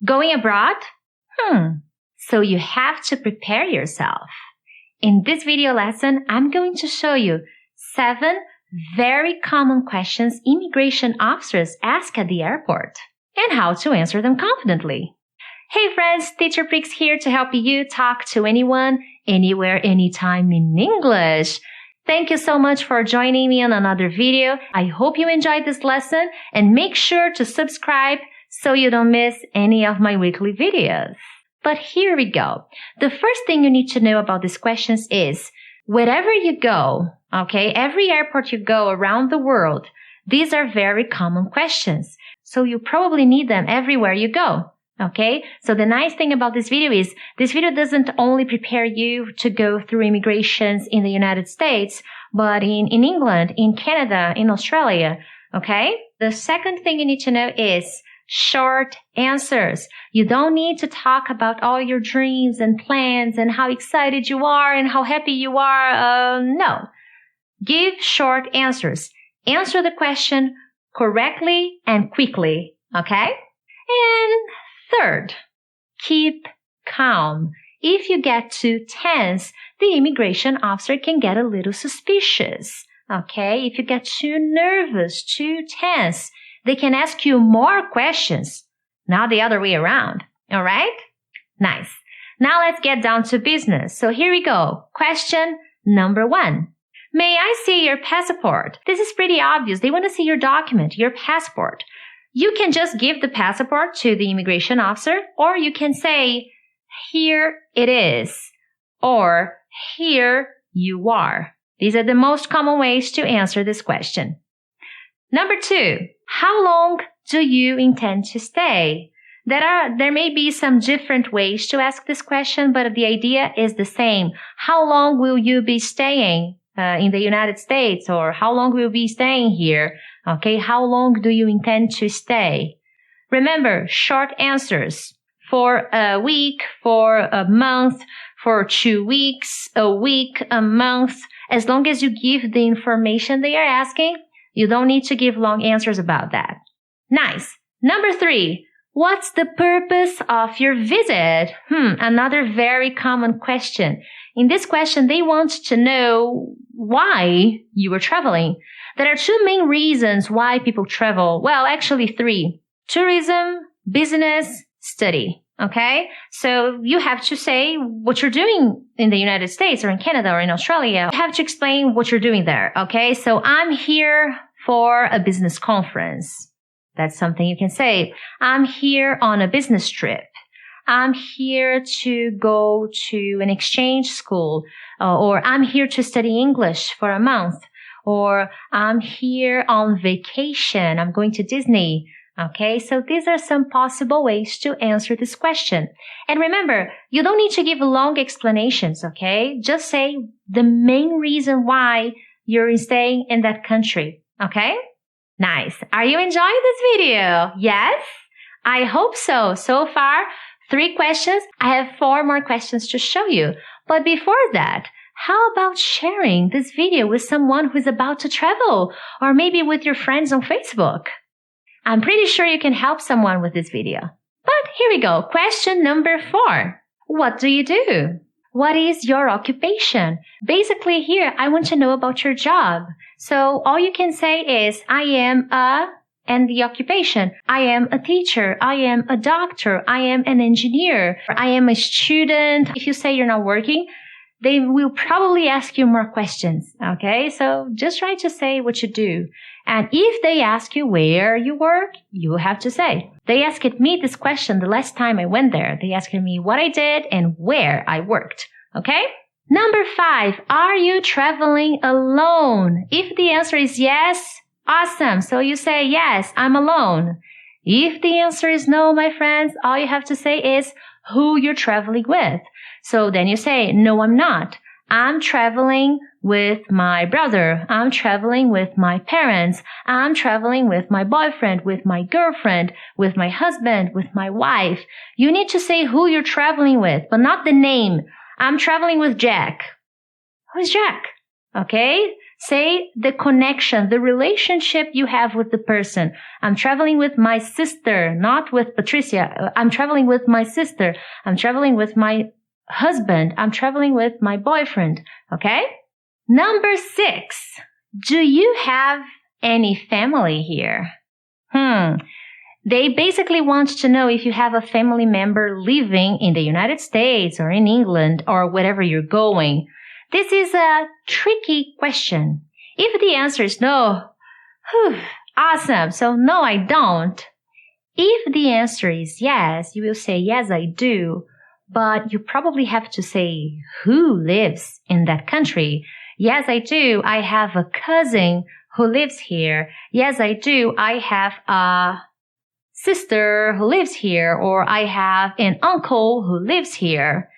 Going abroad? So you have to prepare yourself. In this video lesson, I'm going to show you 7 very common questions immigration officers ask at the airport and how to answer them confidently. Hey friends, Teacher Prix here to help you talk to anyone, anywhere, anytime in English. Thank you so much for joining me on another video. I hope you enjoyed this lesson and make sure to subscribe so you don't miss any of my weekly videos. But here we go. The first thing you need to know about these questions is, wherever you go, okay, every airport you go around the world, these are very common questions. So you probably need them everywhere you go, okay? So the nice thing about this video is, this video doesn't only prepare you to go through immigrations in the United States, but in England, in Canada, in Australia, okay? The second thing you need to know is, short answers. You don't need to talk about all your dreams and plans and how excited you are and how happy you are. No. Give short answers. Answer the question correctly and quickly. Okay? And third, keep calm. If you get too tense, the immigration officer can get a little suspicious. Okay? If you get too nervous, too tense, they can ask you more questions, not the other way around. All right? Nice. Now let's get down to business. So here we go. Question number 1. May I see your passport? This is pretty obvious. They want to see your document, your passport. You can just give the passport to the immigration officer, or you can say, here it is, or here you are. These are the most common ways to answer this question. Number 2, how long do you intend to stay? There may be some different ways to ask this question, but the idea is the same. How long will you be staying in the United States, or how long will you be staying here? Okay, how long do you intend to stay? Remember, short answers. For a week, for a month, for 2 weeks, a week, a month. As long as you give the information they are asking, you don't need to give long answers about that. Nice. Number 3, what's the purpose of your visit? Another very common question. In this question, they want to know why you are traveling. There are 2 main reasons why people travel. Well, actually 3. Tourism, business, study. Okay? So you have to say what you're doing in the United States or in Canada or in Australia. You have to explain what you're doing there. Okay? So I'm here for a business conference. That's something you can say. I'm here on a business trip. I'm here to go to an exchange school. Or I'm here to study English for a month. Or I'm here on vacation. I'm going to Disney. Okay, so these are some possible ways to answer this question. And remember, you don't need to give long explanations, okay? Just say the main reason why you're staying in that country, okay? Nice. Are you enjoying this video? Yes? I hope so. So far, 3 questions. I have 4 more questions to show you. But before that, how about sharing this video with someone who's about to travel, or maybe with your friends on Facebook? I'm pretty sure you can help someone with this video. But here we go. Question number 4. What do you do? What is your occupation? Basically here, I want to know about your job. So all you can say is, I am and the occupation. I am a teacher. I am a doctor. I am an engineer. I am a student. If you say you're not working, they will probably ask you more questions, okay? So just try to say what you do. And if they ask you where you work, you have to say. They asked me this question the last time I went there. They asked me what I did and where I worked, okay? Number 5, are you traveling alone? If the answer is yes, awesome. So you say, yes, I'm alone. If the answer is no, my friends, all you have to say is who you're traveling with. So then you say, no, I'm not. I'm traveling with my brother. I'm traveling with my parents. I'm traveling with my boyfriend, with my girlfriend, with my husband, with my wife. You need to say who you're traveling with, but not the name. I'm traveling with Jack. Who's Jack? Okay? Say the connection, the relationship you have with the person. I'm traveling with my sister, not with Patricia. I'm traveling with my sister. I'm traveling with my husband. I'm traveling with my boyfriend. Okay? Number 6. Do you have any family here? They basically want to know if you have a family member living in the United States or in England or wherever you're going. This is a tricky question. If the answer is no, awesome. So no, I don't. If the answer is yes, you will say, yes, I do. But you probably have to say who lives in that country. Yes, I do. I have a cousin who lives here. Yes, I do. I have a sister who lives here, or I have an uncle who lives here.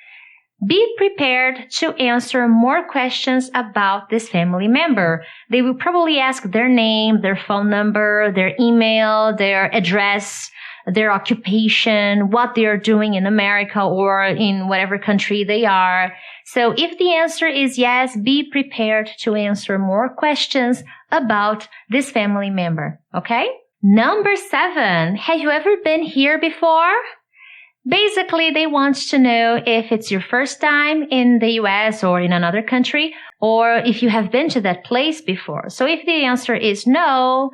Be prepared to answer more questions about this family member. They will probably ask their name, their phone number, their email, their address, their occupation, what they are doing in America or in whatever country they are. So if the answer is yes, be prepared to answer more questions about this family member. Okay? Number 7. Have you ever been here before? Basically, they want to know if it's your first time in the US or in another country, or if you have been to that place before. So if the answer is no,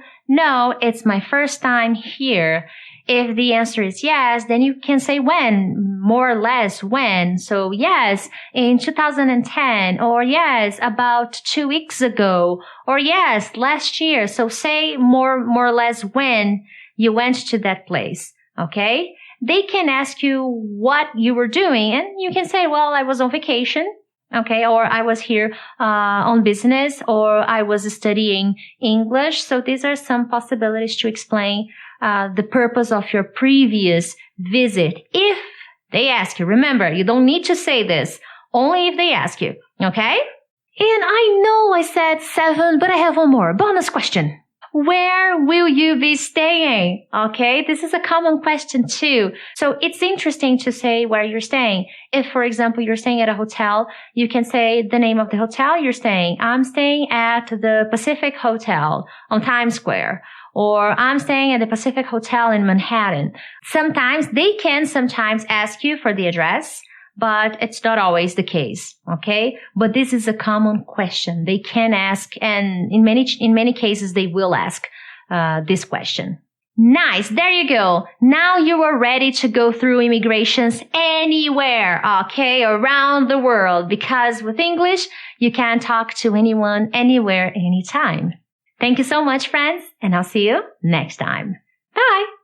it's my first time here. If the answer is yes, then you can say when, more or less when. So yes, in 2010, or yes, about 2 weeks ago, or yes, last year. So say more or less when you went to that place. Okay? They can ask you what you were doing, and you can say, well, I was on vacation, okay, or I was here on business, or I was studying English. So these are some possibilities to explain the purpose of your previous visit. If they ask you, remember, you don't need to say this, only if they ask you, okay? And I know I said 7, but I have one more. Bonus question. Where will you be staying? Okay, this is a common question too. So it's interesting to say where you're staying. If, for example, you're staying at a hotel, you can say the name of the hotel you're staying. I'm staying at the Pacific Hotel on Times Square. Or I'm staying at the Pacific Hotel in Manhattan. Sometimes they can ask you for the address, but it's not always the case, okay? But this is a common question. They can ask, and in many cases, they will ask this question. Nice. There you go. Now you are ready to go through immigrations anywhere, okay, around the world, because with English, you can talk to anyone, anywhere, anytime. Thank you so much, friends, and I'll see you next time. Bye.